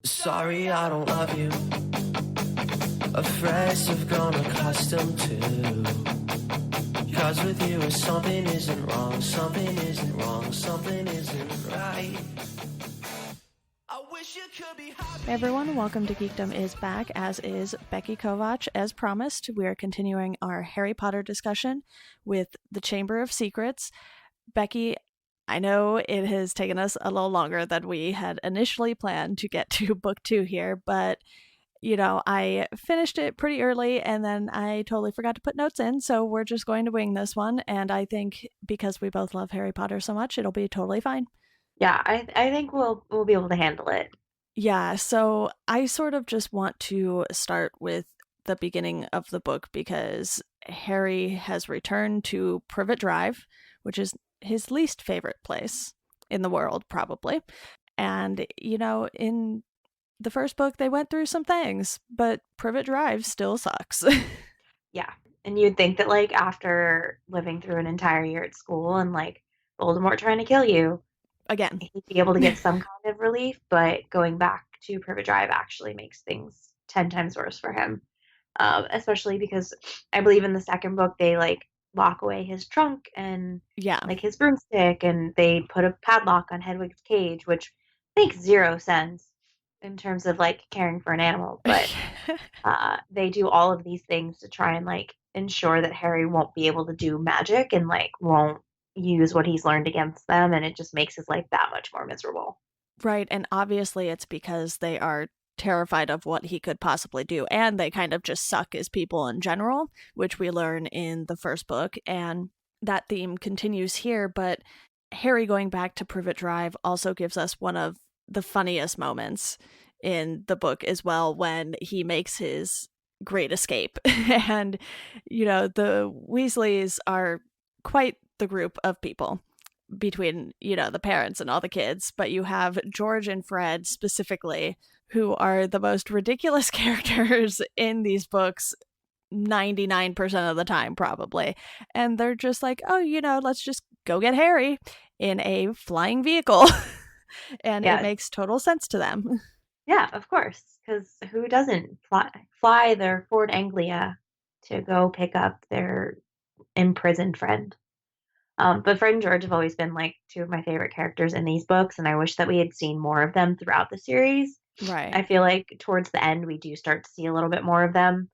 Sorry, I don't love you. Afraid I've grown accustomed to. Cause with you, something isn't wrong, something isn't wrong, something isn't right. I wish you could be happy. Hey everyone, welcome to Geekdom is back, as is Becky Kovach. As promised, we are continuing our Harry Potter discussion with the Chamber of Secrets. Becky, I know it has taken us a little longer than we had initially planned to get to book 2 here, but I finished it pretty early and then I totally forgot to put notes in, so we're just going to wing this one, and I think because we both love Harry Potter so much, it'll be totally fine. Yeah, I think we'll be able to handle it. Yeah, so I sort of just want to start with the beginning of the book because Harry has returned to Privet Drive, which is his least favorite place in the world, probably. And, in the first book, they went through some things, but Privet Drive still sucks. Yeah. And you'd think that after living through an entire year at school and Voldemort trying to kill you, Again. he'd be able to get some kind of relief, but going back to Privet Drive actually makes things 10 times worse for him. Especially because I believe in the second book they lock away his trunk and Yeah. his broomstick, and they put a padlock on Hedwig's cage, which makes zero sense in terms of caring for an animal, but they do all of these things to try and ensure that Harry won't be able to do magic and won't use what he's learned against them, and it just makes his life that much more miserable. Right, and obviously it's because they are terrified of what he could possibly do, and they kind of just suck as people in general, which we learn in the first book, and that theme continues here. But Harry going back to Privet Drive also gives us one of the funniest moments in the book as well, when he makes his great escape. And the Weasleys are quite the group of people between the parents and all the kids, but you have George and Fred specifically, who are the most ridiculous characters in these books 99% of the time, probably. And they're just like, oh, let's just go get Harry in a flying vehicle. And Yeah. It makes total sense to them. Yeah, of course, because who doesn't fly their Ford Anglia to go pick up their imprisoned friend? But Fred and George have always been two of my favorite characters in these books, and I wish that we had seen more of them throughout the series. Right. I feel like towards the end we do start to see a little bit more of them,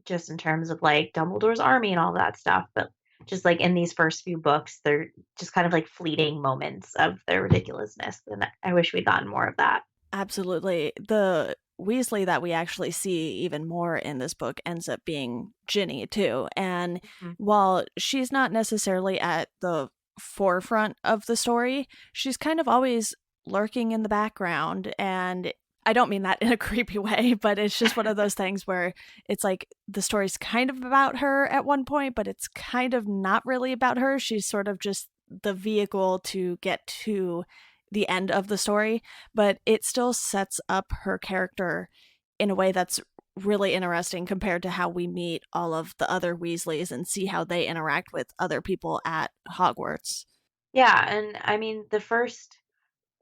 just in terms of Dumbledore's army and all that stuff. But just in these first few books, they're just kind of fleeting moments of their ridiculousness, and I wish we'd gotten more of that. Absolutely. The Weasley that we actually see even more in this book ends up being Ginny, too. And while she's not necessarily at the forefront of the story, she's kind of always lurking in the background. And I don't mean that in a creepy way, but it's just one of those things where it's the story's kind of about her at one point, but it's kind of not really about her. She's sort of just the vehicle to get to the end of the story, but it still sets up her character in a way that's really interesting compared to how we meet all of the other Weasleys and see how they interact with other people at Hogwarts. Yeah, and I mean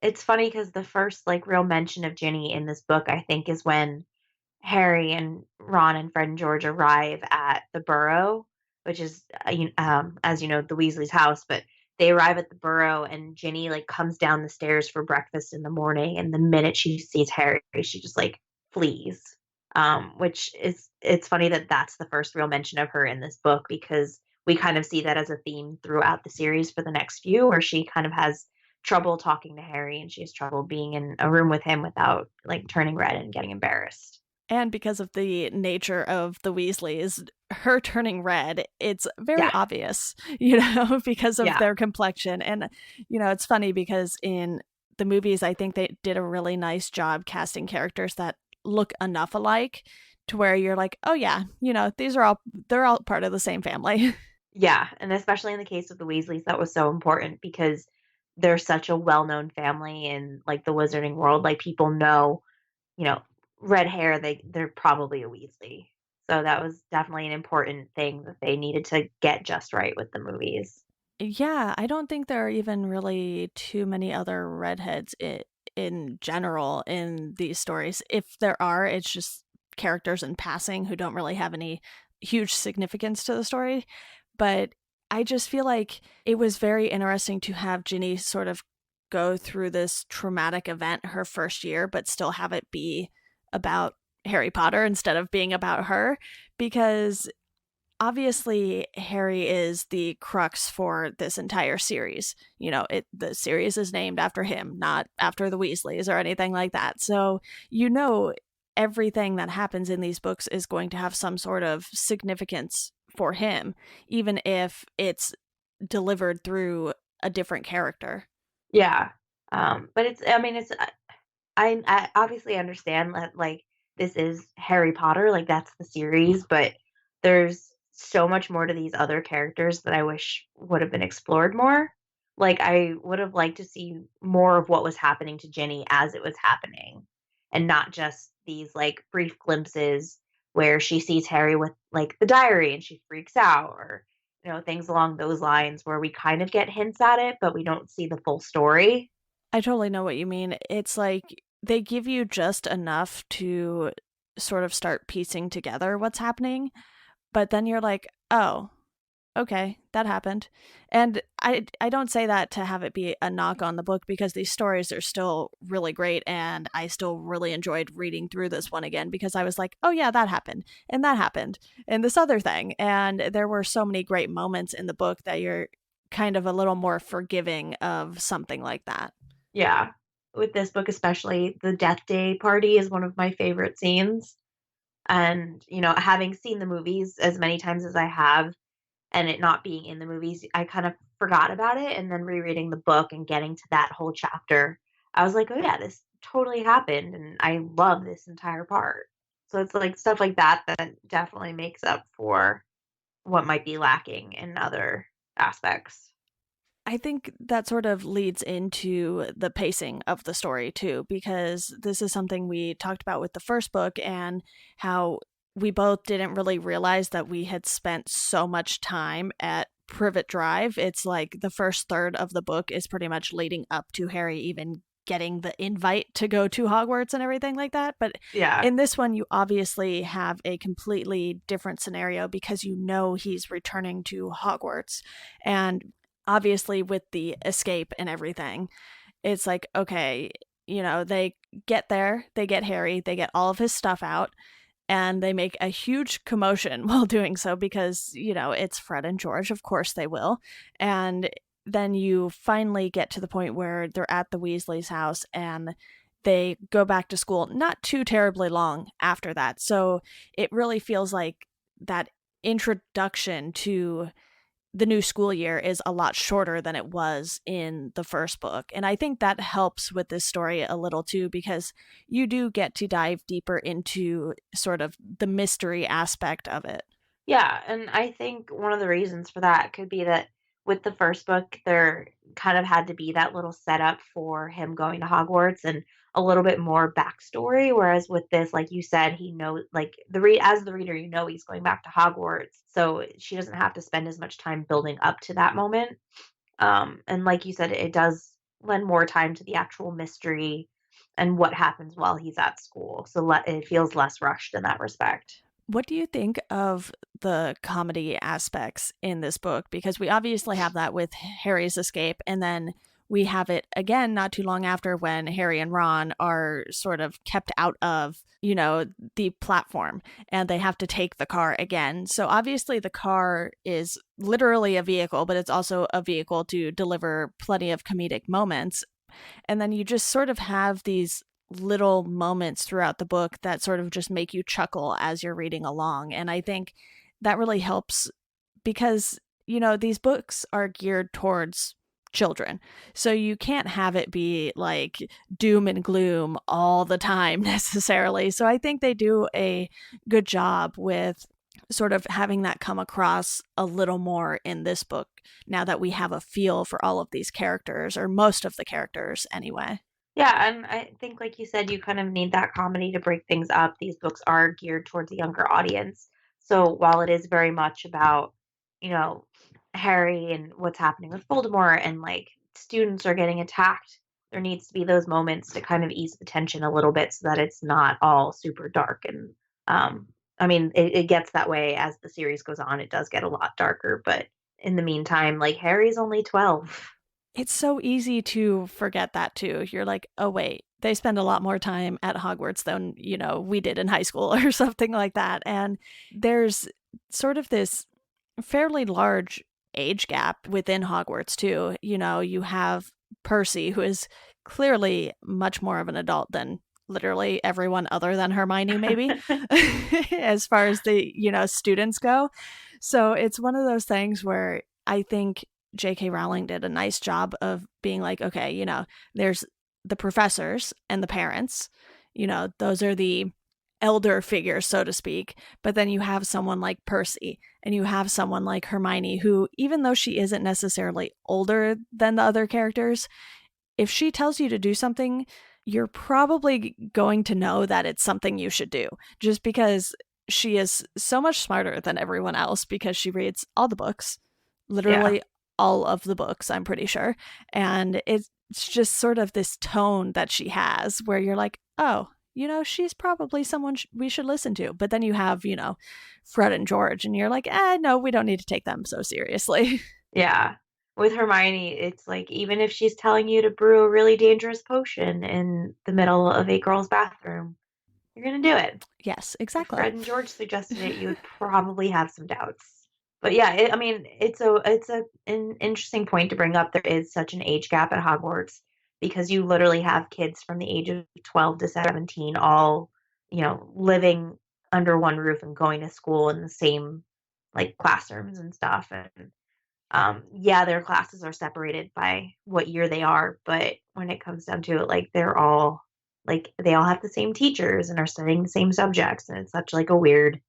it's funny because the first as mention of Ginny in this book, I think, is when Harry and Ron and Fred and George arrive at the Burrow, which is, as you know, the Weasley's house. But they arrive at the Burrow, and Ginny comes down the stairs for breakfast in the morning, and the minute she sees Harry, she just flees. Which is, it's funny that that's the first real mention of her in this book, because we kind of see that as a theme throughout the series for the next few, where she kind of has trouble talking to Harry, and she has trouble being in a room with him without turning red and getting embarrassed. And because of the nature of the Weasleys, her turning red, it's very obvious, because of their complexion. And, it's funny because in the movies, I think they did a really nice job casting characters that look enough alike to where you're like, oh yeah, they're all part of the same family. Yeah, and especially in the case of the Weasleys, that was so important because they're such a well-known family in the wizarding world. People know, red hair, they're probably a Weasley. So that was definitely an important thing that they needed to get just right with the movies. Yeah, I don't think there are even really too many other redheads in general in these stories. If there are, it's just characters in passing who don't really have any huge significance to the story. But I just feel like it was very interesting to have Ginny sort of go through this traumatic event her first year, but still have it be about Harry Potter instead of being about her, because obviously Harry is the crux for this entire series. You know, the series is named after him, not after the Weasleys or anything like that. So, you know, everything that happens in these books is going to have some sort of significance for him, even if it's delivered through a different character. Yeah. But I mean, I obviously understand that, like, this is Harry Potter, like, that's the series, but there's so much more to these other characters that I wish would have been explored more. Like, I would have liked to see more of what was happening to Ginny as it was happening, and not just these, like, brief glimpses where she sees Harry with, like, the diary and she freaks out, or, things along those lines where we kind of get hints at it, but we don't see the full story. I totally know what you mean. It's like they give you just enough to sort of start piecing together what's happening, but then you're like, oh, okay, that happened. And I don't say that to have it be a knock on the book, because these stories are still really great, and I still really enjoyed reading through this one again, because I was like, oh yeah, that happened and this other thing. And there were so many great moments in the book that you're kind of a little more forgiving of something like that. Yeah. With this book especially, the Death Day party is one of my favorite scenes, and, having seen the movies as many times as I have, and it not being in the movies, I kind of forgot about it, and then rereading the book and getting to that whole chapter, I was like, "Oh, yeah, this totally happened, and I love this entire part." So it's, like, stuff like that that definitely makes up for what might be lacking in other aspects. I think that sort of leads into the pacing of the story too, because this is something we talked about with the first book, and how we both didn't really realize that we had spent so much time at Privet Drive. It's like the first third of the book is pretty much leading up to Harry even getting the invite to go to Hogwarts and everything like that. But Yeah. in this one, you obviously have a completely different scenario, because you know he's returning to Hogwarts. And obviously with the escape and everything, it's like, okay, they get there, they get Harry, they get all of his stuff out, and they make a huge commotion while doing so, because it's Fred and George, of course they will. And then you finally get to the point where they're at the Weasley's house, and they go back to school not too terribly long after that. So it really feels like that introduction to the new school year is a lot shorter than it was in the first book. And I think that helps with this story a little too, because you do get to dive deeper into sort of the mystery aspect of it. Yeah, and I think one of the reasons for that could be that with the first book, there kind of had to be that little setup for him going to Hogwarts and a little bit more backstory. Whereas with this, like you said, he knows, like as the reader, he's going back to Hogwarts, so she doesn't have to spend as much time building up to that moment. And like you said, it does lend more time to the actual mystery and what happens while he's at school, so it feels less rushed in that respect. What do you think of the comedy aspects in this book? Because we obviously have that with Harry's escape, and then we have it again not too long after, when Harry and Ron are sort of kept out of, the platform, and they have to take the car again. So obviously the car is literally a vehicle, but it's also a vehicle to deliver plenty of comedic moments. And then you just sort of have these little moments throughout the book that sort of just make you chuckle as you're reading along. And I think that really helps, because, these books are geared towards children. So you can't have it be like doom and gloom all the time necessarily. So I think they do a good job with sort of having that come across a little more in this book, now that we have a feel for all of these characters, or most of the characters anyway. Yeah, and I think, like you said, you kind of need that comedy to break things up. These books are geared towards a younger audience. So while it is very much about, you know, Harry and what's happening with Voldemort, and like students are getting attacked, there needs to be those moments to kind of ease the tension a little bit so that it's not all super dark. And I mean, it gets that way as the series goes on. It does get a lot darker, but in the meantime, like Harry's only 12. It's so easy to forget that too. You're like, oh, wait, they spend a lot more time at Hogwarts than, we did in high school or something like that. And there's sort of this fairly large age gap within Hogwarts too. You have Percy, who is clearly much more of an adult than literally everyone other than Hermione, maybe, as far as the, students go. So it's one of those things where I think J.K. Rowling did a nice job of being like, okay, there's the professors and the parents, those are the elder figures, so to speak. But then you have someone like Percy and you have someone like Hermione, who, even though she isn't necessarily older than the other characters, if she tells you to do something, you're probably going to know that it's something you should do, just because she is so much smarter than everyone else, because she reads all the books, literally all of the books, I'm pretty sure. And it's just sort of this tone that she has where you're like, oh, she's probably someone we should listen to. But then you have, Fred and George, and you're like, no, we don't need to take them so seriously. Yeah. With Hermione, it's like, even if she's telling you to brew a really dangerous potion in the middle of a girl's bathroom, you're going to do it. Yes, If exactly. Fred and George suggested it, you would probably have some doubts. But yeah, I mean, it's an interesting point to bring up. There is such an age gap at Hogwarts because you literally have kids from the age of 12 to 17 all, living under one roof and going to school in the same like classrooms and stuff. And yeah, their classes are separated by what year they are, but when it comes down to it, like they all have the same teachers and are studying the same subjects, and it's such like a weird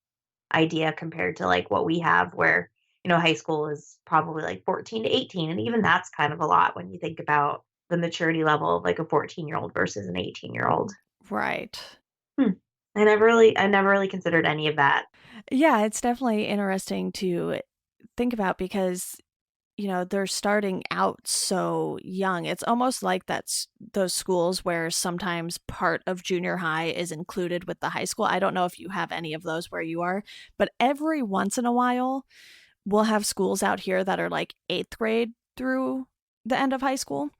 idea compared to like what we have where, high school is probably like 14 to 18, and even that's kind of a lot when you think about the maturity level of like a 14-year-old versus an 18-year-old. Right. I never really considered any of that. Yeah, it's definitely interesting to think about because they're starting out so young. It's almost like that's those schools where sometimes part of junior high is included with the high school. I don't know if you have any of those where you are, but every once in a while we'll have schools out here that are like 8th grade through the end of high school.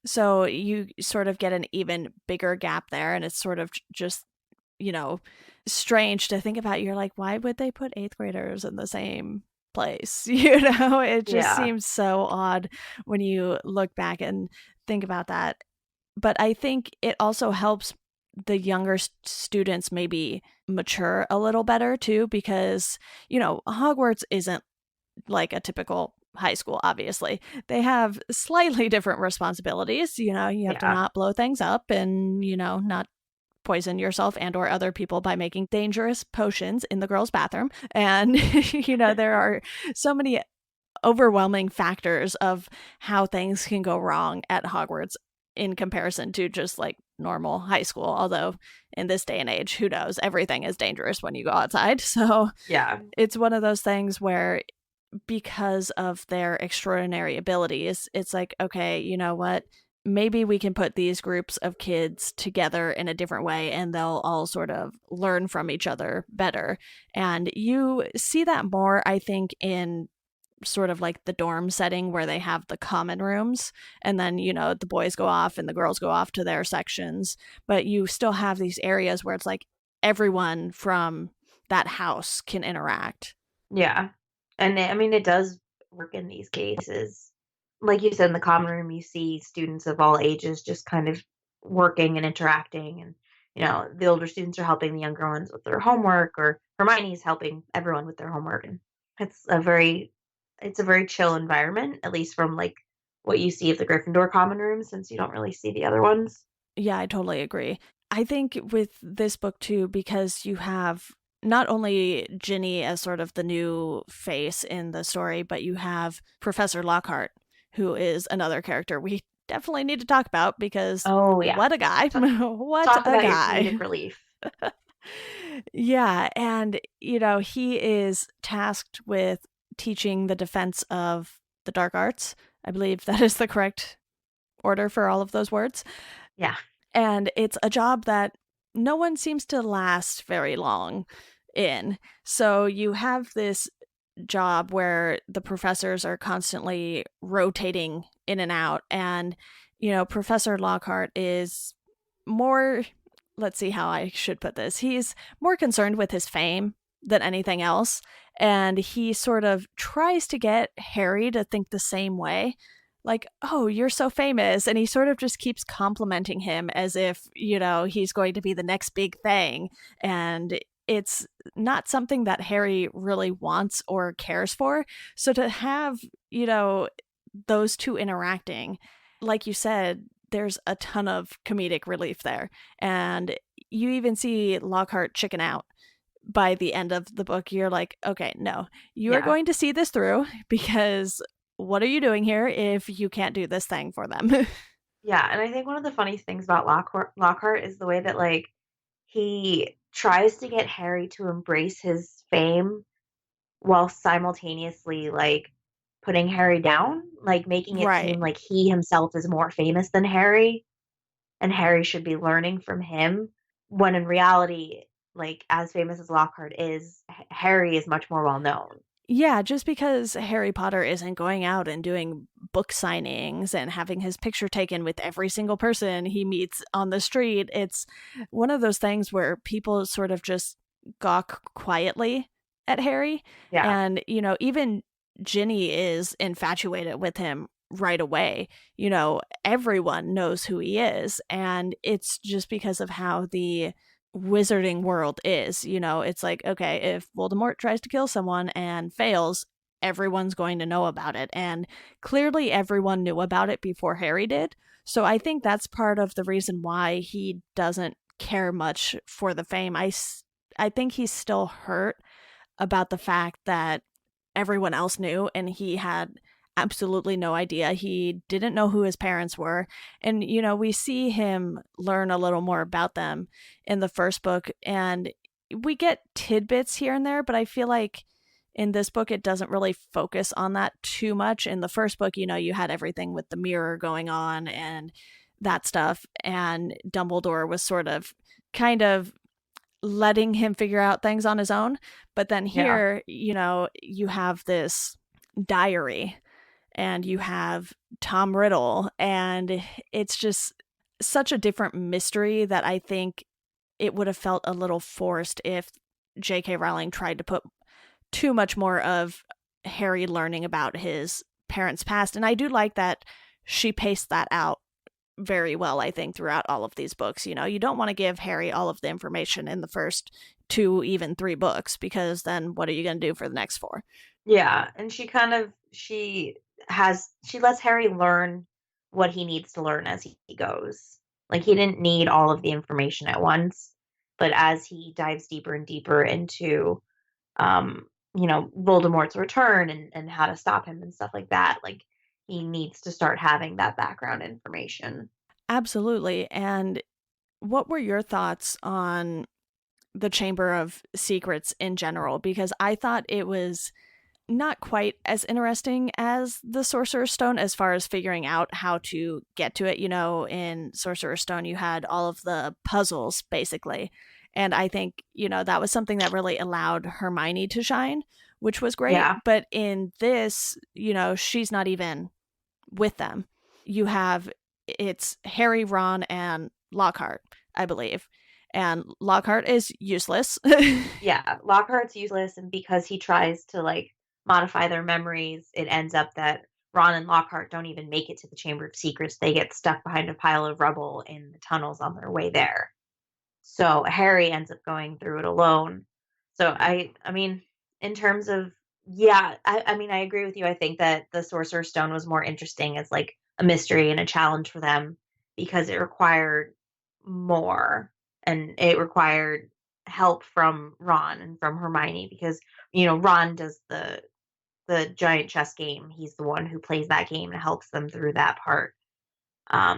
So you sort of get an even bigger gap there, and it's sort of just, strange to think about. You're like, why would they put 8th graders in the same place? It just seems so odd when you look back and think about that. But I think it also helps the younger students maybe mature a little better too, because Hogwarts isn't like a typical high school. Obviously they have slightly different responsibilities. You have to not blow things up and not poison yourself and or other people by making dangerous potions in the girls' bathroom. And there are so many overwhelming factors of how things can go wrong at Hogwarts in comparison to just like normal high school. Although in this day and age, who knows, everything is dangerous when you go outside. So Yeah. it's one of those things where, because of their extraordinary abilities, it's like, okay, you know what? Maybe we can put these groups of kids together in a different way and they'll all sort of learn from each other better. And you see that more, I think, in sort of like the dorm setting where they have the common rooms and then, the boys go off and the girls go off to their sections. But you still have these areas where it's like everyone from that house can interact. Yeah. And I mean, it does work in these cases. Like you said, in the common room, you see students of all ages just kind of working and interacting. And, the older students are helping the younger ones with their homework, or Hermione's helping everyone with their homework. And it's it's a very chill environment, at least from like what you see of the Gryffindor common room, since you don't really see the other ones. Yeah, I totally agree. I think with this book too, because you have not only Ginny as sort of the new face in the story, but you have Professor Lockhart, who is another character we definitely need to talk about because what a guy. What talk a about guy. Your comedic relief. Yeah, and he is tasked with teaching the defense of the dark arts. I believe that is the correct order for all of those words. Yeah. And it's a job that no one seems to last very long in. So you have this job where the professors are constantly rotating in and out. And, Professor Lockhart is more, let's see how I should put this. He's more concerned with his fame than anything else. And he sort of tries to get Harry to think the same way. Like, oh, you're so famous. And he sort of just keeps complimenting him as if, he's going to be the next big thing. And it's not something that Harry really wants or cares for. So to have, those two interacting, like you said, there's a ton of comedic relief there. And you even see Lockhart chicken out by the end of the book. You're like, okay, no, you are going to see this through, because what are you doing here if you can't do this thing for them? Yeah, and I think one of the funniest things about Lockhart is the way that, like, he tries to get Harry to embrace his fame while simultaneously, like, putting Harry down, like, making it Right. seem like he himself is more famous than Harry, and Harry should be learning from him, when in reality, like, as famous as Lockhart is, Harry is much more well known. Yeah, just because Harry Potter isn't going out and doing book signings and having his picture taken with every single person he meets on the street, it's one of those things where people sort of just gawk quietly at Harry. Yeah. And, even Ginny is infatuated with him right away. Everyone knows who he is. And it's just because of how the wizarding world is. It's like, okay, if Voldemort tries to kill someone and fails, everyone's going to know about it. And clearly everyone knew about it before Harry did. So I think that's part of the reason why he doesn't care much for the fame. I think he's still hurt about the fact that everyone else knew and he had absolutely no idea. He didn't know who his parents were. And, we see him learn a little more about them in the first book. And we get tidbits here and there, but I feel like in this book, it doesn't really focus on that too much. In the first book, you had everything with the mirror going on and that stuff. And Dumbledore was sort of kind of letting him figure out things on his own. But then Yeah. here, you have this diary and you have Tom Riddle, and it's just such a different mystery that I think it would have felt a little forced if J.K. Rowling tried to put too much more of Harry learning about his parents' past. And I do like that she paced that out very well, I think, throughout all of these books. You don't want to give Harry all of the information in the first 2, even 3 books, because then what are you going to do for the next 4? Yeah, and she lets Harry learn what he needs to learn as he goes. Like, he didn't need all of the information at once, but as he dives deeper and deeper into, Voldemort's return and how to stop him and stuff like that, like, he needs to start having that background information. Absolutely. And what were your thoughts on the Chamber of Secrets in general? Because I thought it was not quite as interesting as the Sorcerer's Stone as far as figuring out how to get to it. In Sorcerer's Stone, you had all of the puzzles, basically. And I think, that was something that really allowed Hermione to shine, which was great. Yeah. But in this, she's not even with them. It's Harry, Ron, and Lockhart, I believe. And Lockhart is useless. Yeah, Lockhart's useless, and because he tries to, like, modify their memories, it ends up that Ron and Lockhart don't even make it to the Chamber of Secrets. They get stuck behind a pile of rubble in the tunnels on their way there. So Harry ends up going through it alone. So I mean, in terms of, yeah, I mean, I agree with you. I think that the Sorcerer's Stone was more interesting as, like, a mystery and a challenge for them because it required more, and it required help from Ron and from Hermione because, Ron does the giant chess game. He's the one who plays that game and helps them through that part.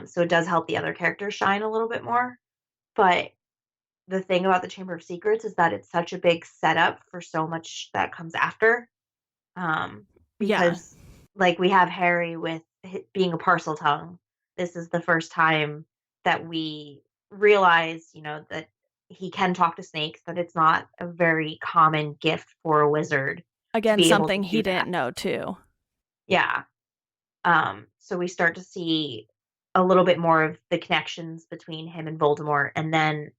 So it does help the other characters shine a little bit more. But the thing about the Chamber of Secrets is that it's such a big setup for so much that comes after. Yeah. Because, like, we have Harry with being a parcel tongue. this is the first time that we realize, that he can talk to snakes, that it's not a very common gift for a wizard to Again, be able to something he do that. didn't know too. Yeah. So we start to see a little bit more of the connections between him and Voldemort. And then,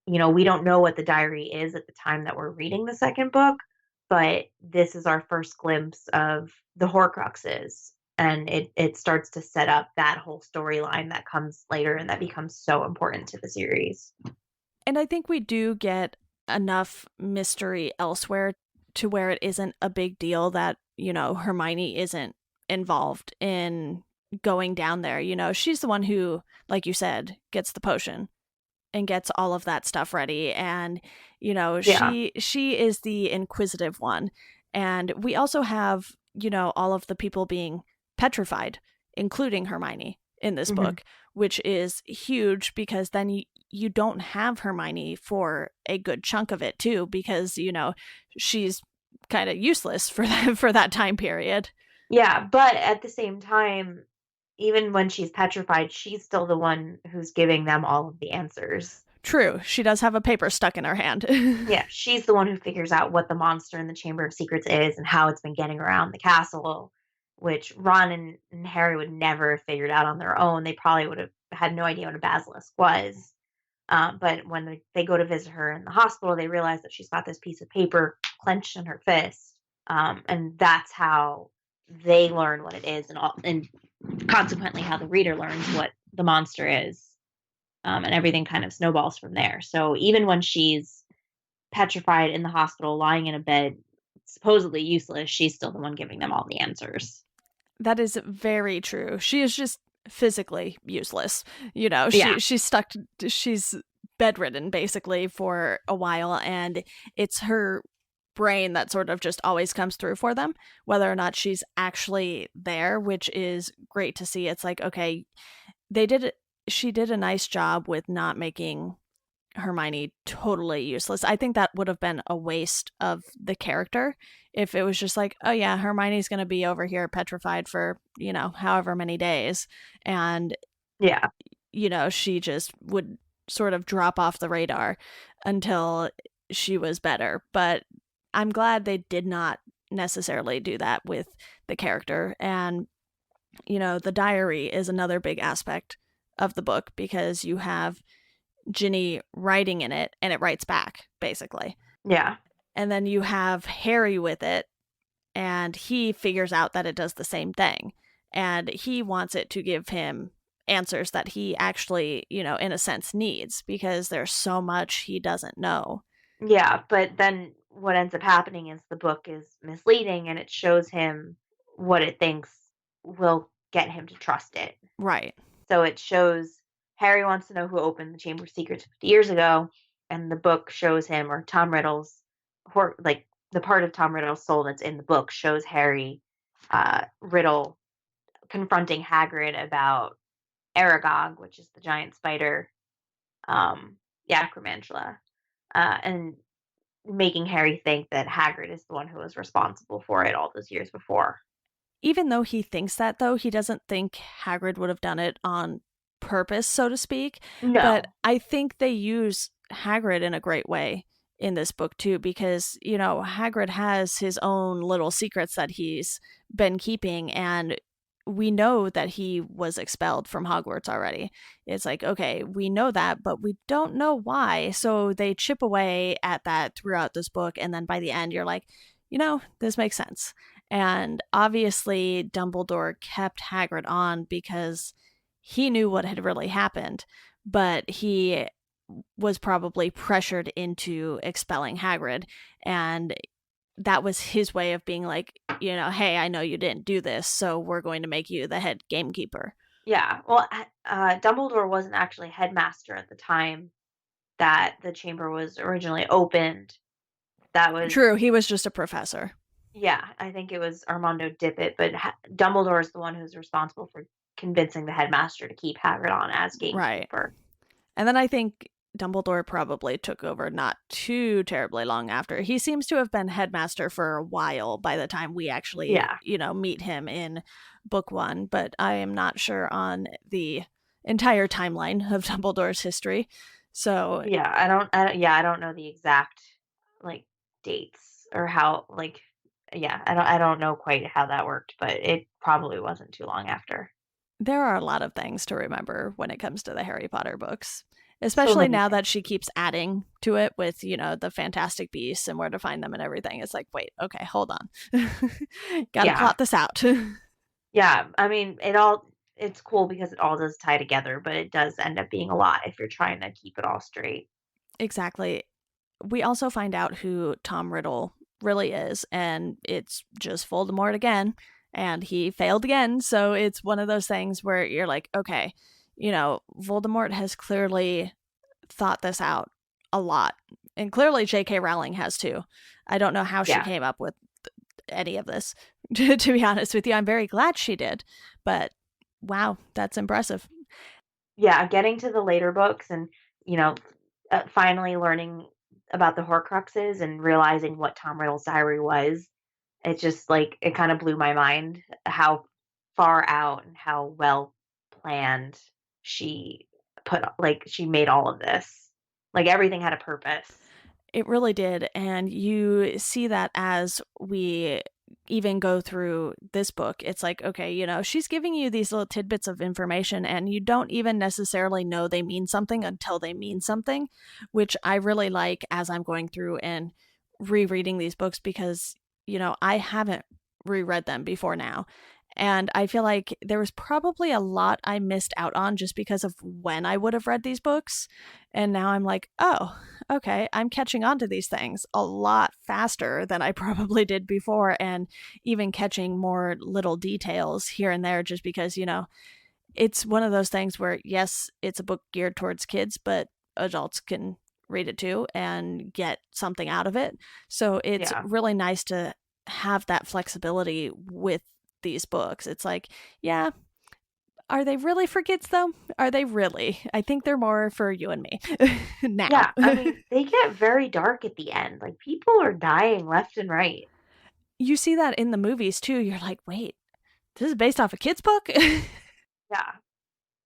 we don't know what the diary is at the time that we're reading the second book, but this is our first glimpse of the Horcruxes. And it starts to set up that whole storyline that comes later and that becomes so important to the series. And I think we do get enough mystery elsewhere to where it isn't a big deal that, Hermione isn't involved in going down there. She's the one who, like you said, gets the potion and gets all of that stuff ready. And, Yeah. she is the inquisitive one. And we also have, all of the people being petrified, including Hermione in this book, which is huge because then you don't have Hermione for a good chunk of it too, because, she's kind of useless for that time period. Yeah, but at the same time, even when she's petrified, she's still the one who's giving them all of the answers. True. She does have a paper stuck in her hand. Yeah, she's the one who figures out what the monster in the Chamber of Secrets is and how it's been getting around the castle, which Ron and Harry would never have figured out on their own. They probably would have had no idea what a basilisk was. But when they go to visit her in the hospital, they realize that she's got this piece of paper clenched in her fist. And that's how they learn what it is, and consequently how the reader learns what the monster is. And everything kind of snowballs from there. So even when she's petrified in the hospital, lying in a bed, supposedly useless, she's still the one giving them all the answers. That is very true. She is just physically useless. Yeah. She's bedridden basically for a while, and it's her brain that sort of just always comes through for them, whether or not she's actually there, which is great to see. It's like, okay, she did a nice job with not making Hermione totally useless. I think that would have been a waste of the character if it was just like, oh yeah, Hermione's going to be over here petrified for, however many days. And, Yeah. She just would sort of drop off the radar until she was better. But I'm glad they did not necessarily do that with the character. And, the diary is another big aspect of the book because you have Ginny writing in it and it writes back, basically. Yeah. And then you have Harry with it and he figures out that it does the same thing. And he wants it to give him answers that he actually, in a sense needs because there's so much he doesn't know. Yeah, but then what ends up happening is the book is misleading and it shows him what it thinks will get him to trust it. Right. So it shows Harry wants to know who opened the Chamber of Secrets 50 years ago, and the book shows him, or Tom Riddle's, like the part of Tom Riddle's soul that's in the book shows Harry Riddle confronting Hagrid about Aragog, which is the giant spider, Acromantula, and making Harry think that Hagrid is the one who was responsible for it all those years before. Even though he thinks that, though, he doesn't think Hagrid would have done it on purpose, so to speak. No. But I think they use Hagrid in a great way in this book, too, because, Hagrid has his own little secrets that he's been keeping, and we know that he was expelled from Hogwarts already. It's like, okay, we know that, but we don't know why. So they chip away at that throughout this book, and then by the end, you're like, this makes sense. And obviously, Dumbledore kept Hagrid on because he knew what had really happened, but he was probably pressured into expelling Hagrid. And that was his way of being like, hey, I know you didn't do this, so we're going to make you the head gamekeeper. Yeah, well, Dumbledore wasn't actually headmaster at the time that the chamber was originally opened. That was true. He was just a professor. Yeah, I think it was Armando Dippet, but Dumbledore is the one who's responsible for convincing the headmaster to keep Hagrid on as gamekeeper. Right. And then I think Dumbledore probably took over not too terribly long after. He seems to have been headmaster for a while by the time we actually, Yeah. meet him in book 1, but I am not sure on the entire timeline of Dumbledore's history. So, Yeah, I don't know the exact like dates or how like yeah, I don't know quite how that worked, but it probably wasn't too long after. there are a lot of things to remember when it comes to the Harry Potter books, So especially many now things. that she keeps adding to it with, the Fantastic Beasts and where to find them and everything. It's like, wait, okay, hold on. Gotta Yeah. plot this out. Yeah, I mean, it's cool because it all does tie together, but it does end up being a lot if you're trying to keep it all straight. Exactly. We also find out who Tom Riddle really is, and it's just Voldemort again, and he failed again. So it's one of those things where you're like, okay, Voldemort has clearly thought this out a lot, and clearly J.K. Rowling has too. I don't know how she Yeah. came up with any of this, to be honest with you. I'm very glad she did, but wow, that's impressive. Yeah, getting to the later books and, you know, finally learning about the Horcruxes and realizing what Tom Riddle's diary was, it just like it kind of blew my mind how far out and how well planned she she made all of this. Like everything had a purpose. It really did. And you see that as we even go through this book. It's like, okay, she's giving you these little tidbits of information, and you don't even necessarily know they mean something until they mean something, which I really like as I'm going through and rereading these books because, I haven't reread them before now. And I feel like there was probably a lot I missed out on just because of when I would have read these books. And now I'm like, oh, okay, I'm catching on to these things a lot faster than I probably did before, and even catching more little details here and there just because, it's one of those things where, yes, it's a book geared towards kids, but adults can read it too and get something out of it. So it's Yeah. really nice to have that flexibility with these books. It's like, yeah, are they really for kids though? Are they really? I think they're more for you and me now. Yeah, I mean, they get very dark at the end. Like people are dying left and right. You see that in the movies too. You're like, wait, this is based off a kid's book? Yeah.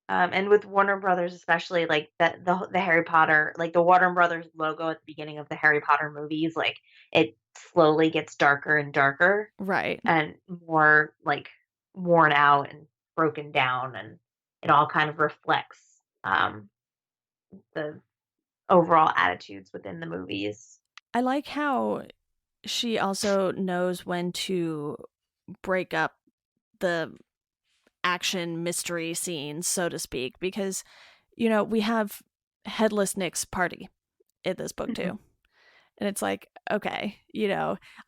And with Warner Brothers, especially like the Harry Potter, like the Warner Brothers logo at the beginning of the Harry Potter movies, like it slowly gets darker and darker Right. and more like worn out and broken down, and it all kind of reflects the overall attitudes within the movies. I like how she also knows when to break up the action mystery scenes, so to speak, because, we have Headless Nick's party in this book Mhm. too. And it's like, okay,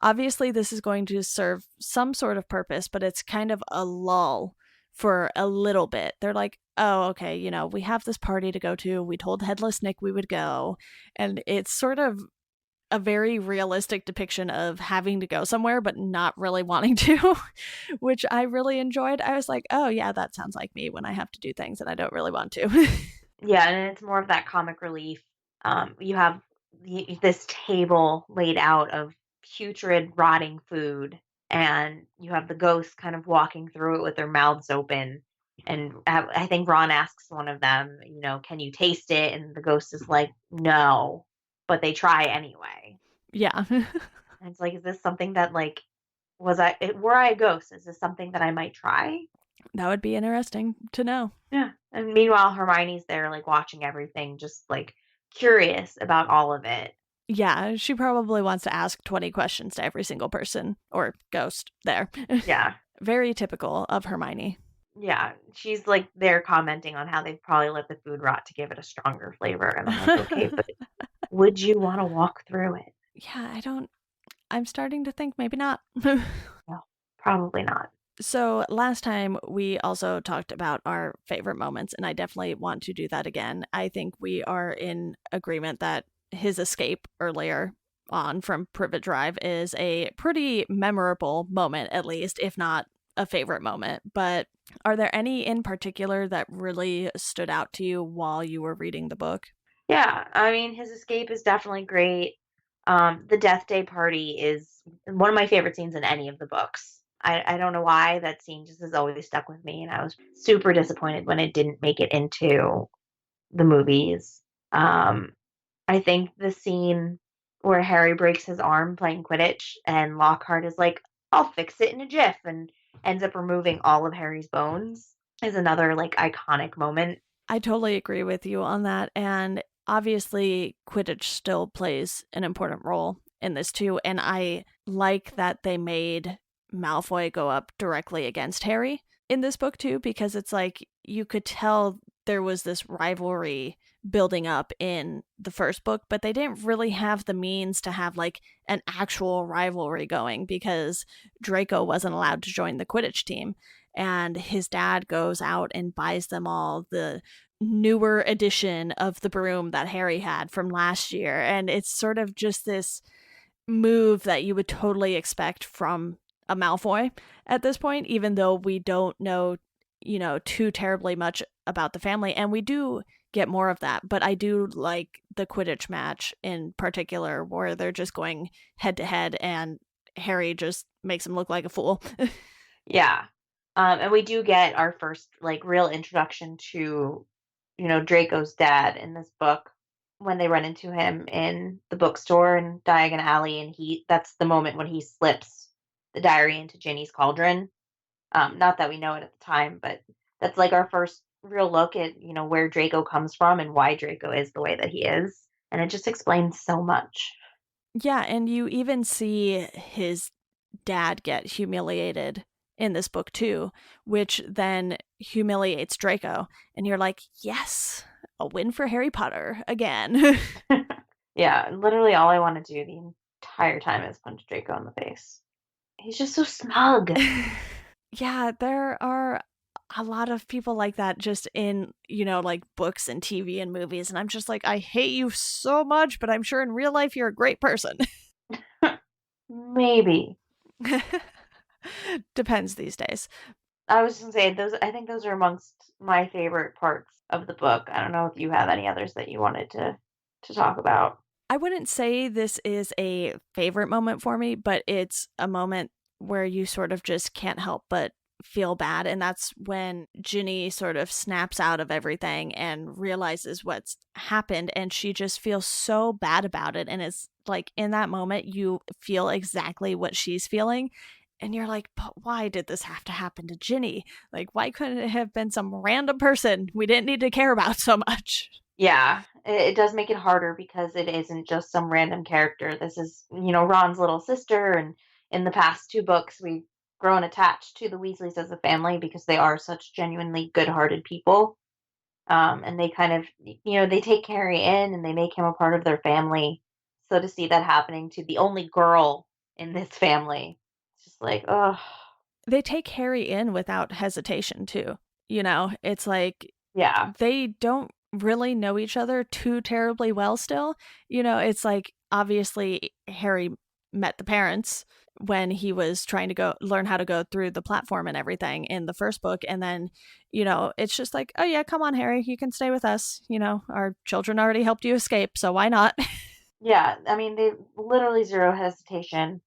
obviously this is going to serve some sort of purpose, but it's kind of a lull for a little bit. They're like, oh, okay, we have this party to go to. We told Headless Nick we would go. And it's sort of a very realistic depiction of having to go somewhere but not really wanting to, which I really enjoyed. I was like, oh yeah, that sounds like me when I have to do things and I don't really want to. Yeah, and it's more of that comic relief. You have this table laid out of putrid, rotting food, and you have the ghosts kind of walking through it with their mouths open. And I think Ron asks one of them, can you taste it? And the ghost is like, no, but they try anyway. Yeah. And it's like, is this something that like were I a ghost? Is this something that I might try? That would be interesting to know. Yeah. And meanwhile, Hermione's there, like watching everything, just like curious about all of it. Yeah, she probably wants to ask 20 questions to every single person or ghost there. Yeah. Very typical of Hermione. Yeah. She's like there commenting on how they've probably let the food rot to give it a stronger flavor. And I'm like, okay, but would you want to walk through it? Yeah, I'm starting to think maybe not. No, probably not. So last time we also talked about our favorite moments, and I definitely want to do that again. I think we are in agreement that his escape earlier on from Privet Drive is a pretty memorable moment, at least, if not a favorite moment. But are there any in particular that really stood out to you while you were reading the book? Yeah, I mean, his escape is definitely great. The Death Day party is one of my favorite scenes in any of the books. I don't know why that scene just has always stuck with me, and I was super disappointed when it didn't make it into the movies. Um, I think the scene where Harry breaks his arm playing Quidditch and Lockhart is like, I'll fix it in a jiff, and ends up removing all of Harry's bones is another like iconic moment. I totally agree with you on that. And obviously, Quidditch still plays an important role in this too. And I like that they made Malfoy go up directly against Harry in this book too, because it's like you could tell there was this rivalry building up in the first book, but they didn't really have the means to have like an actual rivalry going because Draco wasn't allowed to join the Quidditch team. And his dad goes out and buys them all the newer edition of the broom that Harry had from last year. And it's sort of just this move that you would totally expect from a Malfoy at this point, even though we don't know, too terribly much about the family. And we do get more of that. But I do like the Quidditch match in particular, where they're just going head to head and Harry just makes him look like a fool. Yeah. And we do get our first like real introduction to, Draco's dad in this book when they run into him in the bookstore in Diagon Alley, and that's the moment when he slips the diary into Ginny's cauldron. Not that we know it at the time, but that's like our first real look at, where Draco comes from and why Draco is the way that he is. And it just explains so much. Yeah, and you even see his dad get humiliated in this book too, which then humiliates Draco. And you're like, yes, a win for Harry Potter again. Yeah, literally all I want to do the entire time is punch Draco in the face. He's just so smug. Yeah, there are a lot of people like that just in, like books and TV and movies. And I'm just like, I hate you so much, but I'm sure in real life you're a great person. Maybe. Depends these days. I was gonna say those. I think those are amongst my favorite parts of the book. I don't know if you have any others that you wanted to talk about. I wouldn't say this is a favorite moment for me, but it's a moment where you sort of just can't help but feel bad. And that's when Ginny sort of snaps out of everything and realizes what's happened. And she just feels so bad about it. And it's like in that moment, you feel exactly what she's feeling. And you're like, but why did this have to happen to Ginny? Like, why couldn't it have been some random person we didn't need to care about so much? Yeah, it does make it harder because it isn't just some random character. This is, Ron's little sister, and in the past two books, we've grown attached to the Weasleys as a family because they are such genuinely good-hearted people. And they kind of, they take Carrie in and they make him a part of their family. So to see that happening to the only girl in this family, it's just like, oh, They take Harry in without hesitation, too. It's like yeah, they don't really know each other too terribly well still. It's like obviously Harry met the parents when he was trying to go learn how to go through the platform and everything in the first book. And then, it's just like, oh yeah, come on, Harry, you can stay with us. Our children already helped you escape, so why not? yeah. I mean, they literally zero hesitation.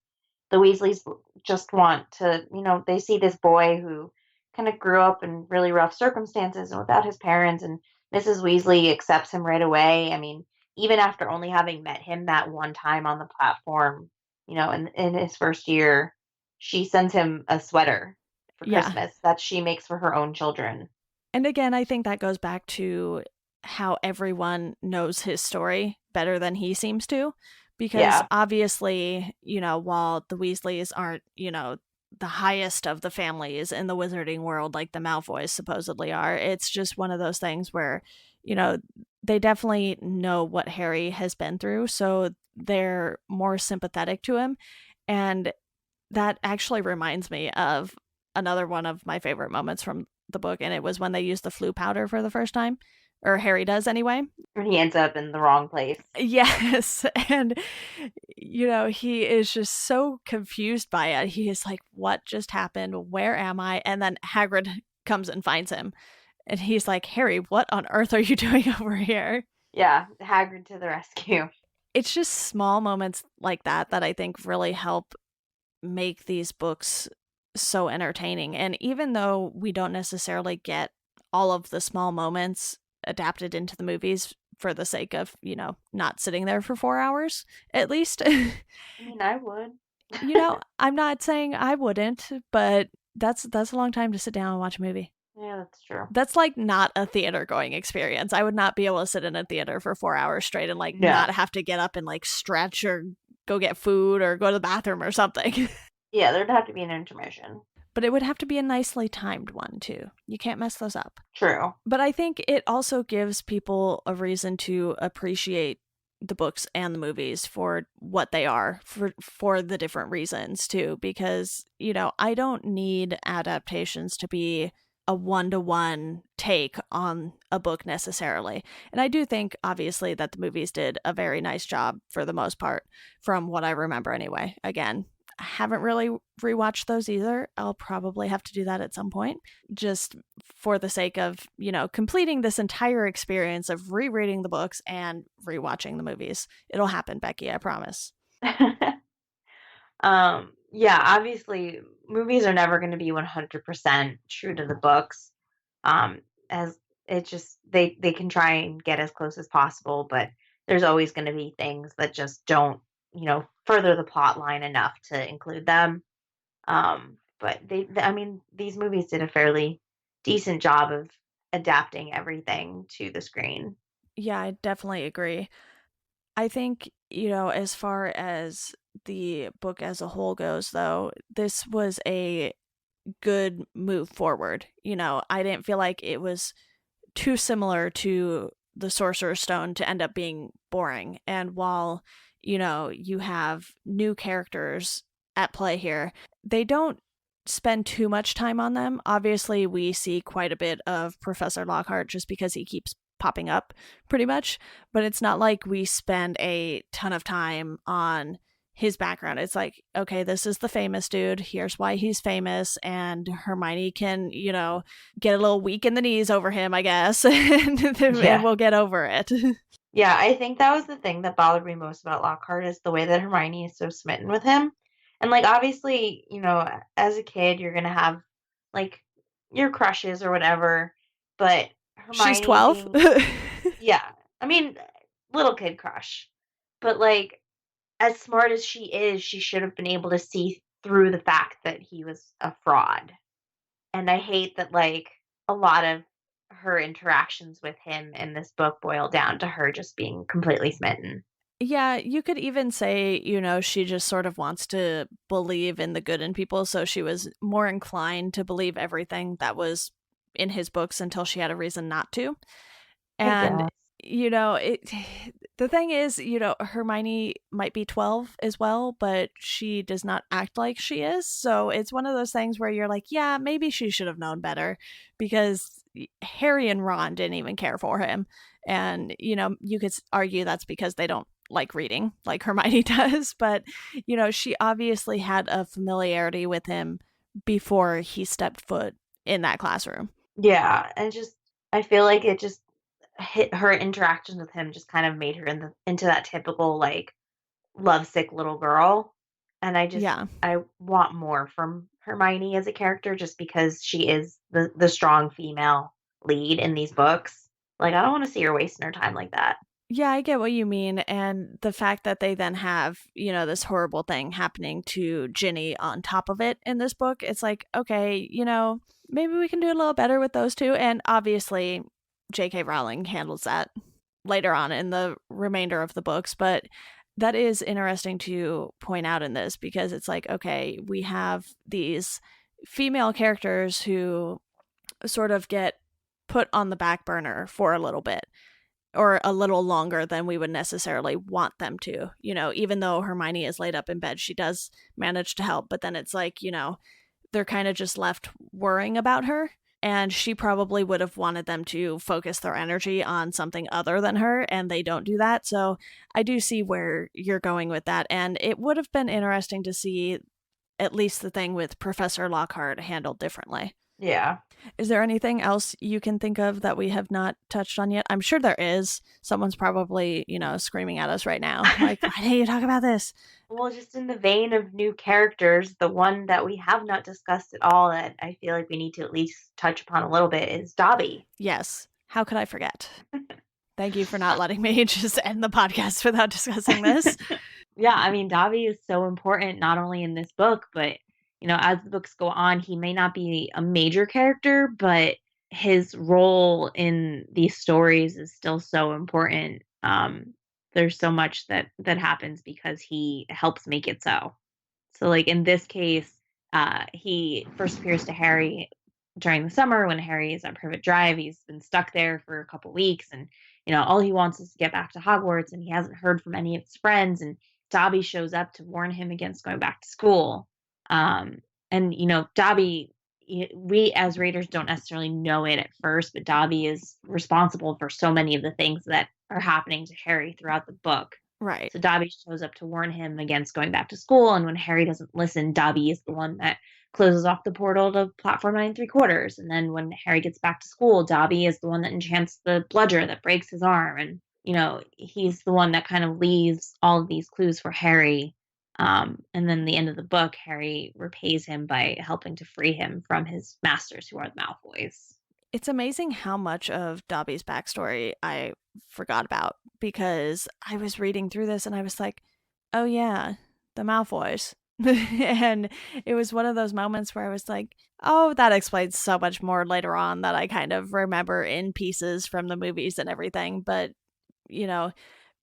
The Weasleys just want to, they see this boy who kind of grew up in really rough circumstances and without his parents, and Mrs. Weasley accepts him right away. I mean, even after only having met him that one time on the platform, in his first year, she sends him a sweater for Yeah. Christmas that she makes for her own children. And again, I think that goes back to how everyone knows his story better than he seems to. Because Yeah. obviously, while the Weasleys aren't, the highest of the families in the wizarding world, like the Malfoys supposedly are, it's just one of those things where, you know, they definitely know what Harry has been through. So they're more sympathetic to him. And that actually reminds me of another one of my favorite moments from the book, and it was when they used the flu powder for the first time, or Harry does anyway. And he ends up in the wrong place. Yes, and he is just so confused by it. He is like, "What just happened? Where am I?" And then Hagrid comes and finds him, and he's like, "Harry, what on earth are you doing over here?" Yeah, Hagrid to the rescue. It's just small moments like that I think really help make these books so entertaining. And even though we don't necessarily get all of the small moments adapted into the movies for the sake of, not sitting there for 4 hours, at least, I mean, I would. I'm not saying I wouldn't, but that's a long time to sit down and watch a movie. Yeah, that's true. That's like not a theater going experience. I would not be able to sit in a theater for 4 hours straight and like No. not have to get up and like stretch or go get food or go to the bathroom or something. Yeah, there'd have to be an intermission. But it would have to be a nicely timed one too. You can't mess those up. True. But I think it also gives people a reason to appreciate the books and the movies for what they are, for the different reasons too, because I don't need adaptations to be a one-to-one take on a book necessarily. And I do think obviously that the movies did a very nice job for the most part, from what I remember anyway. Again, I haven't really rewatched those either. I'll probably have to do that at some point, just for the sake of, completing this entire experience of rereading the books and rewatching the movies. It'll happen, Becky, I promise. Yeah, obviously movies are never going to be 100% true to the books. As it just they can try and get as close as possible, but there's always going to be things that just don't, further the plot line enough to include them. But I mean, these movies did a fairly decent job of adapting everything to the screen. Yeah, I definitely agree. I think, as far as the book as a whole goes, though, this was a good move forward. I didn't feel like it was too similar to the Sorcerer's Stone to end up being boring. And while, you have new characters at play here, they don't spend too much time on them. Obviously, we see quite a bit of Professor Lockhart just because he keeps popping up pretty much, but it's not like we spend a ton of time on his background. It's like, okay, this is the famous dude. Here's why he's famous. And Hermione can, get a little weak in the knees over him, I guess, and we'll get over it. Yeah, I think that was the thing that bothered me most about Lockhart is the way that Hermione is so smitten with him. And like obviously, as a kid you're gonna have like your crushes or whatever, but She's Hermione 12. being yeah, I mean little kid crush. But like as smart as she is, she should have been able to see through the fact that he was a fraud. And I hate that like a lot of her interactions with him in this book boil down to her just being completely smitten. Yeah, you could even say, she just sort of wants to believe in the good in people. So she was more inclined to believe everything that was in his books until she had a reason not to. I And, guess. the thing is, Hermione might be 12 as well, but she does not act like she is. So it's one of those things where you're like, yeah, maybe she should have known better, because Harry and Ron didn't even care for him. And, you could argue that's because they don't like reading like Hermione does. But, she obviously had a familiarity with him before he stepped foot in that classroom. Yeah, and just I feel like it just hit her interactions with him just kind of made her into that typical like lovesick little girl. And Yeah. I want more from Hermione as a character just because she is the strong female lead in these books. Like I don't want to see her wasting her time like that. Yeah, I get what you mean. And the fact that they then have, this horrible thing happening to Ginny on top of it in this book, it's like, okay, maybe we can do a little better with those two. And obviously, J.K. Rowling handles that later on in the remainder of the books. But that is interesting to point out in this, because it's like, okay, we have these female characters who sort of get put on the back burner for a little bit, or a little longer than we would necessarily want them to. Even though Hermione is laid up in bed, she does manage to help. But then it's like, they're kind of just left worrying about her. And she probably would have wanted them to focus their energy on something other than her, and they don't do that. So I do see where you're going with that. And it would have been interesting to see at least the thing with Professor Lockhart handled differently. Yeah. Is there anything else you can think of that we have not touched on yet? I'm sure there is. Someone's probably, screaming at us right now. Like, why didn't you talk about this? Well, just in the vein of new characters, the one that we have not discussed at all that I feel like we need to at least touch upon a little bit is Dobby. Yes. How could I forget? Thank you for not letting me just end the podcast without discussing this. Yeah, I mean, Dobby is so important not only in this book, but as the books go on, he may not be a major character, but his role in these stories is still so important. There's so much that happens because he helps make it so. So, like in this case, he first appears to Harry during the summer when Harry is on Privet Drive. He's been stuck there for a couple weeks, and all he wants is to get back to Hogwarts, and he hasn't heard from any of his friends. And Dobby shows up to warn him against going back to school. Um, and Dobby, we as readers don't necessarily know it at first, but Dobby is responsible for so many of the things that are happening to Harry throughout the book. Right. So Dobby shows up to warn him against going back to school, and when Harry doesn't listen, Dobby is the one that closes off the portal to platform 9 3/4. And then when Harry gets back to school, Dobby is the one that enchants the bludger that breaks his arm. And, he's the one that kind of leaves all of these clues for Harry. And then the end of the book, Harry repays him by helping to free him from his masters, who are the Malfoys. It's amazing how much of Dobby's backstory I forgot about, because I was reading through this and I was like, oh yeah, the Malfoys. And it was one of those moments where I was like, oh, that explains so much more later on that I kind of remember in pieces from the movies and everything. But,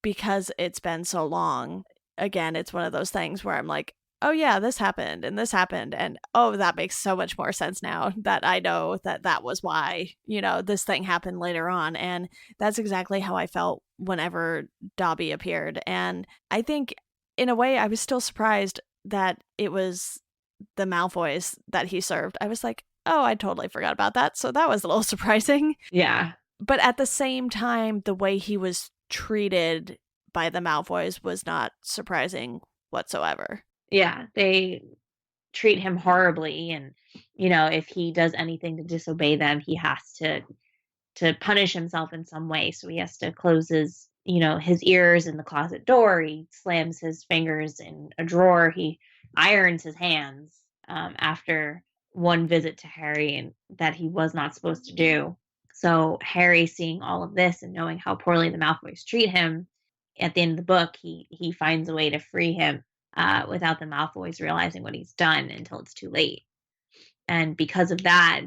because it's been so long, again, it's one of those things where I'm like, oh yeah, this happened and this happened, and oh, that makes so much more sense now that I know that was why this thing happened later on. And that's exactly how I felt whenever Dobby appeared. And I think in a way I was still surprised that it was the Malfoys that he served. I was like, oh, I totally forgot about that, so that was a little surprising. Yeah. But at the same time, the way he was treated by the Malfoys was not surprising whatsoever. Yeah, they treat him horribly, and if he does anything to disobey them, he has to punish himself in some way. So he has to close his ears in the closet door. He slams his fingers in a drawer. He irons his hands after one visit to Harry, and that he was not supposed to do. So Harry, seeing all of this and knowing how poorly the Malfoys treat him, at the end of the book, he finds a way to free him without the Malfoys realizing what he's done until it's too late. And because of that,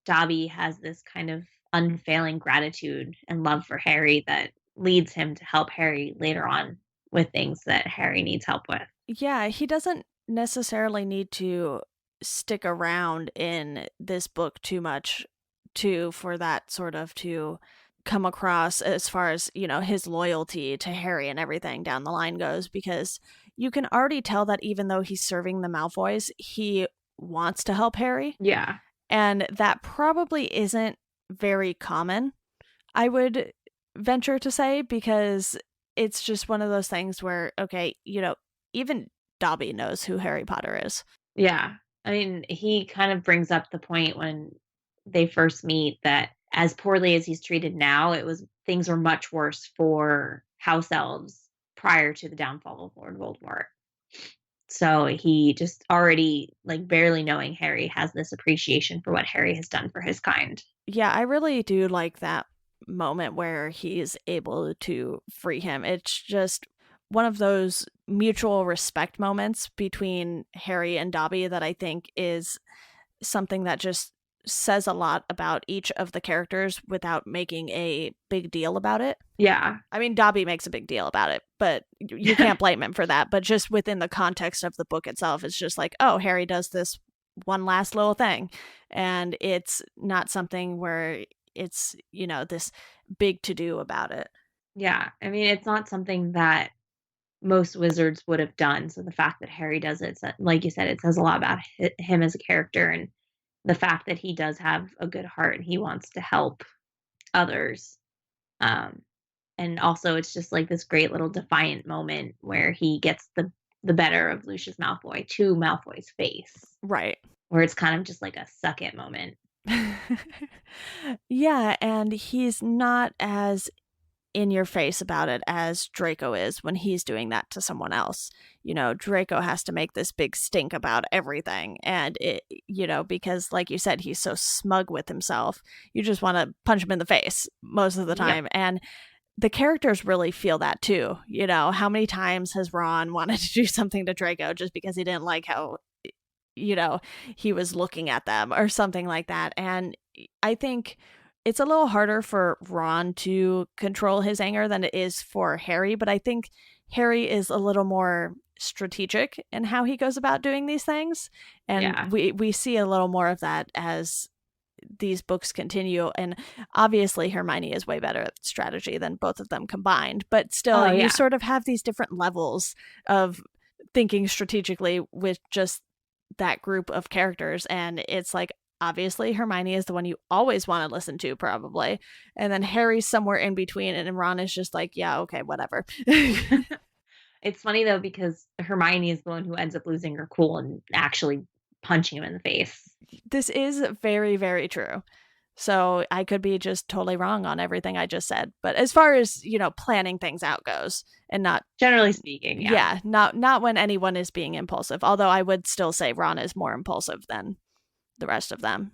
Dobby has this kind of unfailing gratitude and love for Harry that leads him to help Harry later on with things that Harry needs help with. Yeah, he doesn't necessarily need to stick around in this book too much for that sort of to come across as far as, his loyalty to Harry and everything down the line goes, because you can already tell that even though he's serving the Malfoys, he wants to help Harry. Yeah. And that probably isn't very common, I would venture to say, because it's just one of those things where, okay, even Dobby knows who Harry Potter is. Yeah. I mean, he kind of brings up the point when they first meet that as poorly as he's treated now, things were much worse for house elves prior to the downfall of Lord Voldemort. So he just already, like, barely knowing Harry, has this appreciation for what Harry has done for his kind. Yeah, I really do like that moment where he's able to free him. It's just one of those mutual respect moments between Harry and Dobby that I think is something that just says a lot about each of the characters without making a big deal about it. Yeah. I mean, Dobby makes a big deal about it, but you can't blame him for that. But just within the context of the book itself, it's just like, oh, Harry does this one last little thing. And it's not something where it's, this big to-do about it. Yeah. I mean, it's not something that most wizards would have done. So the fact that Harry does it, like you said, it says a lot about him as a character, and the fact that he does have a good heart and he wants to help others. And also it's just like this great little defiant moment where he gets the better of Lucius Malfoy to Malfoy's face. Right. Where it's kind of just like a suck it moment. Yeah, and he's not as in your face about it as Draco is when he's doing that to someone else. Draco has to make this big stink about everything. And because like you said, he's so smug with himself, you just want to punch him in the face most of the time. Yep. And the characters really feel that too. How many times has Ron wanted to do something to Draco just because he didn't like how, he was looking at them or something like that. And I think it's a little harder for Ron to control his anger than it is for Harry, but I think Harry is a little more strategic in how he goes about doing these things. And we see a little more of that as these books continue. And obviously Hermione is way better at strategy than both of them combined, but still you sort of have these different levels of thinking strategically with just that group of characters. And it's like, obviously Hermione is the one you always want to listen to, probably, and then Harry's somewhere in between, and Ron is just like, yeah, okay, whatever. It's funny though, because Hermione is the one who ends up losing her cool and actually punching him in the face. This is very, very true. So I could be just totally wrong on everything I just said, but as far as planning things out goes, and not generally speaking, not when anyone is being impulsive, although I would still say Ron is more impulsive than the rest of them.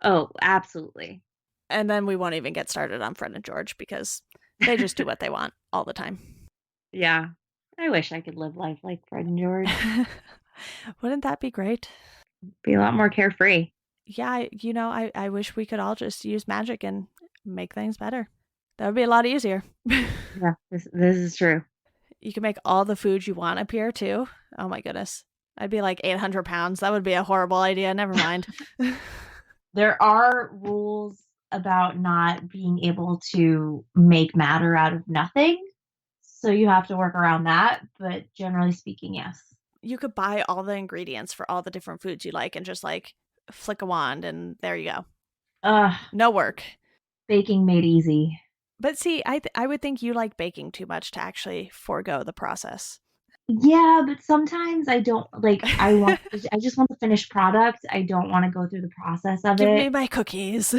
Oh, absolutely. And then we won't even get started on Fred and George, because they just do what they want all the time. Yeah. I wish I could live life like Fred and George. Wouldn't that be great? Be a lot more carefree. Yeah, I wish we could all just use magic and make things better. That would be a lot easier. Yeah, this is true. You can make all the food you want appear too. Oh my goodness. I'd be like 800 pounds. That would be a horrible idea. Never mind. There are rules about not being able to make matter out of nothing. So you have to work around that. But generally speaking, yes. You could buy all the ingredients for all the different foods you like and just like flick a wand and there you go. No work. Baking made easy. But see, I would think you like baking too much to actually forego the process. Yeah, but sometimes I don't like. I just want the finished product. I don't want to go through the process of it. Give me my cookies.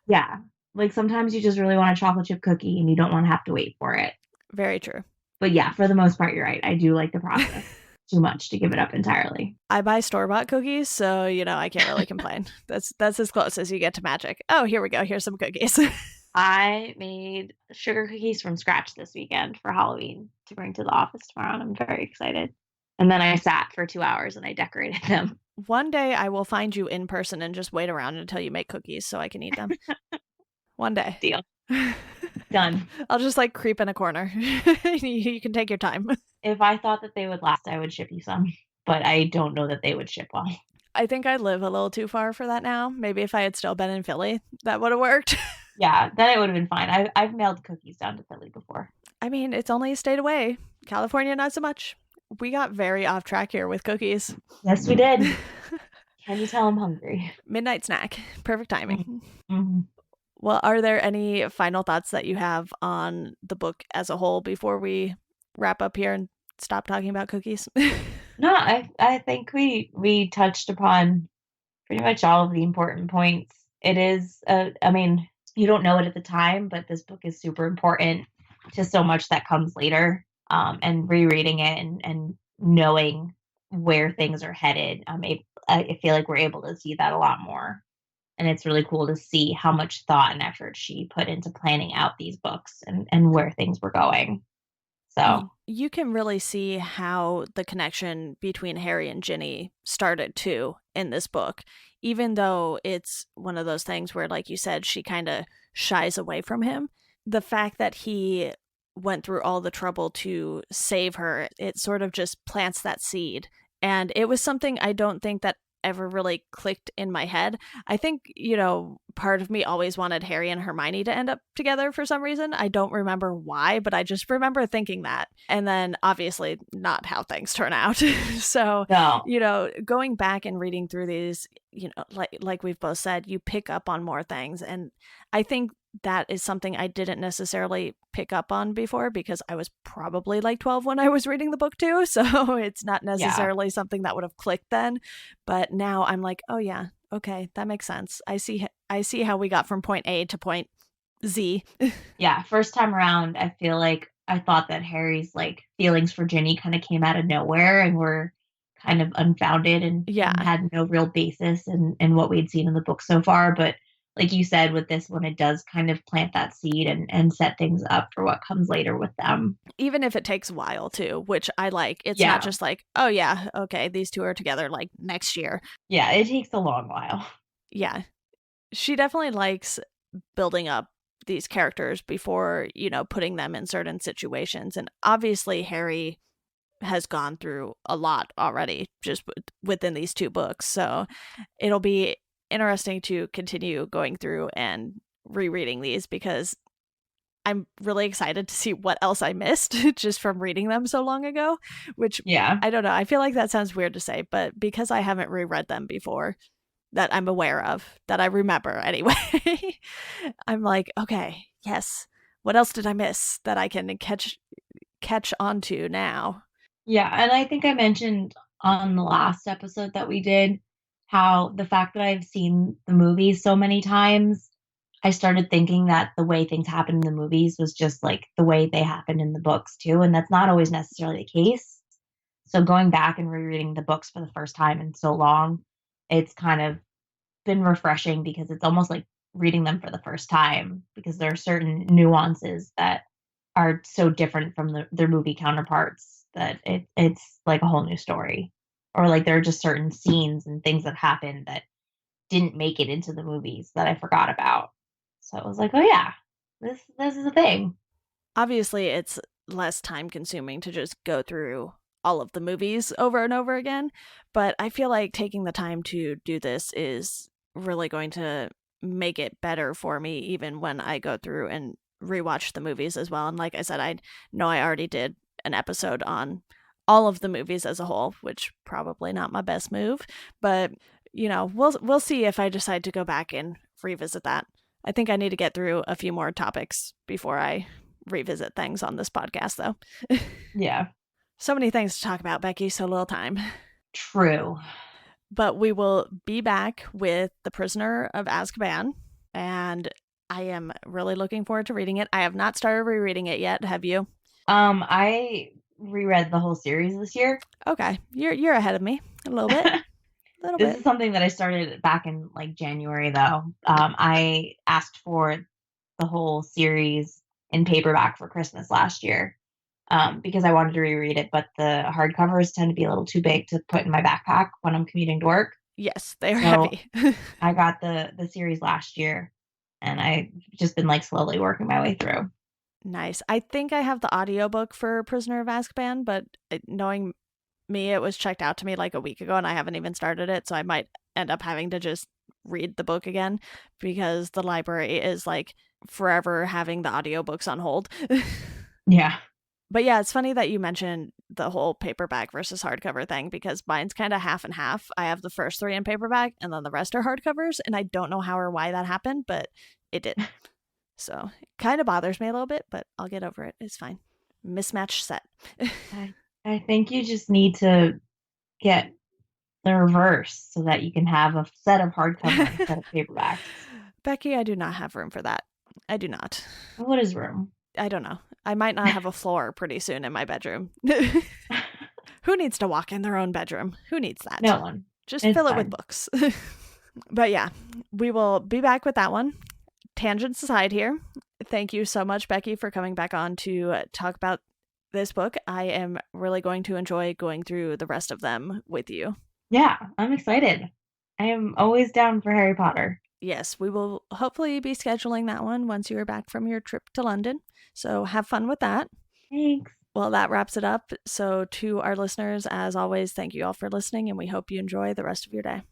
Yeah, like sometimes you just really want a chocolate chip cookie and you don't want to have to wait for it. Very true. But yeah, for the most part, you're right. I do like the process too much to give it up entirely. I buy store-bought cookies, so I can't really complain. That's as close as you get to magic. Oh, here we go. Here's some cookies. I made sugar cookies from scratch this weekend for Halloween to bring to the office tomorrow, and I'm very excited. And then I sat for 2 hours and I decorated them. One day I will find you in person and just wait around until you make cookies so I can eat them. One day. Deal. Done. I'll just like creep in a corner. You can take your time. If I thought that they would last, I would ship you some, but I don't know that they would ship well. I think I live a little too far for that now. Maybe if I had still been in Philly, that would have worked. Yeah, then it would have been fine. I've mailed cookies down to Philly before. I mean, it's only a state away. California, not so much. We got very off track here with cookies. Yes, we did. Can you tell I'm hungry? Midnight snack. Perfect timing. Mm-hmm. Well, are there any final thoughts that you have on the book as a whole before we wrap up here and stop talking about cookies? No, I think we touched upon pretty much all of the important points. It is, I mean, you don't know it at the time, but this book is super important to so much that comes later. And rereading it and knowing where things are headed, I feel like we're able to see that a lot more. And it's really cool to see how much thought and effort she put into planning out these books and where things were going. So you can really see how the connection between Harry and Ginny started too in this book, even though it's one of those things where, like you said, she kind of shies away from him. The fact that he went through all the trouble to save her, it sort of just plants that seed. And it was something I don't think that ever really clicked in my head. I think, part of me always wanted Harry and Hermione to end up together for some reason. I don't remember why, but I just remember thinking that. And then obviously not how things turn out. So, no. Going back and reading through these, like we've both said, you pick up on more things. And I think that is something I didn't necessarily pick up on before because I was probably like 12 when I was reading the book too. So it's not necessarily something that would have clicked then. But now I'm like, oh yeah, okay, that makes sense. I see I see how we got from point A to point Z. Yeah, first time around, I feel like I thought that Harry's like feelings for Ginny kind of came out of nowhere and were kind of unfounded and Yeah. had no real basis in what we'd seen in the book so far. But like you said, with this one, it does kind of plant that seed and set things up for what comes later with them. Even if it takes a while too, which I like. It's not Yeah. just like, oh yeah, okay, these two are together like next year. Yeah, it takes a long while. Yeah. She definitely likes building up these characters before, putting them in certain situations. And obviously Harry has gone through a lot already just within these two books. So it'll be interesting to continue going through and rereading these because I'm really excited to see what else I missed just from reading them so long ago, which Yeah. I don't know. I feel like that sounds weird to say, but because I haven't reread them before that I'm aware of, that I remember anyway, I'm like, okay, yes. What else did I miss that I can catch onto now? Yeah, and I think I mentioned on the last episode that we did how the fact that I've seen the movies so many times, I started thinking that the way things happen in the movies was just like the way they happened in the books too, and that's not always necessarily the case. So going back and rereading the books for the first time in so long, it's kind of been refreshing because it's almost like reading them for the first time because there are certain nuances that are so different from their movie counterparts that it's like a whole new story. Or like there are just certain scenes and things that happened that didn't make it into the movies that I forgot about. So it was like, oh yeah, this is a thing. Obviously, it's less time consuming to just go through all of the movies over and over again, but I feel like taking the time to do this is really going to make it better for me even when I go through and rewatch the movies as well. And like I said, I know I already did an episode on all of the movies as a whole, which probably not my best move, but we'll see if I decide to go back and revisit that. I think I need to get through a few more topics before I revisit things on this podcast, though. Yeah. So many things to talk about, Becky, so little time. True. But we will be back with The Prisoner of Azkaban, and I am really looking forward to reading it. I have not started rereading it yet. Have you? I reread the whole series this year. Okay, you're ahead of me a little bit. This is something that I started back in like January, though. I asked for the whole series in paperback for Christmas last year because I wanted to reread it, but the hardcovers tend to be a little too big to put in my backpack when I'm commuting to work. Yes, they are So heavy. I got the series last year, and I've just been like slowly working my way through. Nice. I think I have the audiobook for Prisoner of Azkaban, but knowing me, it was checked out to me like a week ago and I haven't even started it, so I might end up having to just read the book again because the library is like forever having the audiobooks on hold. Yeah. But yeah, it's funny that you mentioned the whole paperback versus hardcover thing because mine's kind of half and half. I have the first 3 in paperback and then the rest are hardcovers, and I don't know how or why that happened, but it did. So it kind of bothers me a little bit, but I'll get over it. It's fine. Mismatched set. I think you just need to get the reverse so that you can have a set of hardcover instead of paperbacks. Becky, I do not have room for that. I do not. What is room? I don't know. I might not have a floor pretty soon in my bedroom. Who needs to walk in their own bedroom? Who needs that? No one. Just It's fill it fine. with books. But yeah, we will be back with that one. Tangents aside here. Thank you so much, Becky, for coming back on to talk about this book. I am really going to enjoy going through the rest of them with you. Yeah, I'm excited. I am always down for Harry Potter. Yes, we will hopefully be scheduling that one once you are back from your trip to London. So have fun with that. Thanks. Well, that wraps it up. So to our listeners, as always, thank you all for listening, and we hope you enjoy the rest of your day.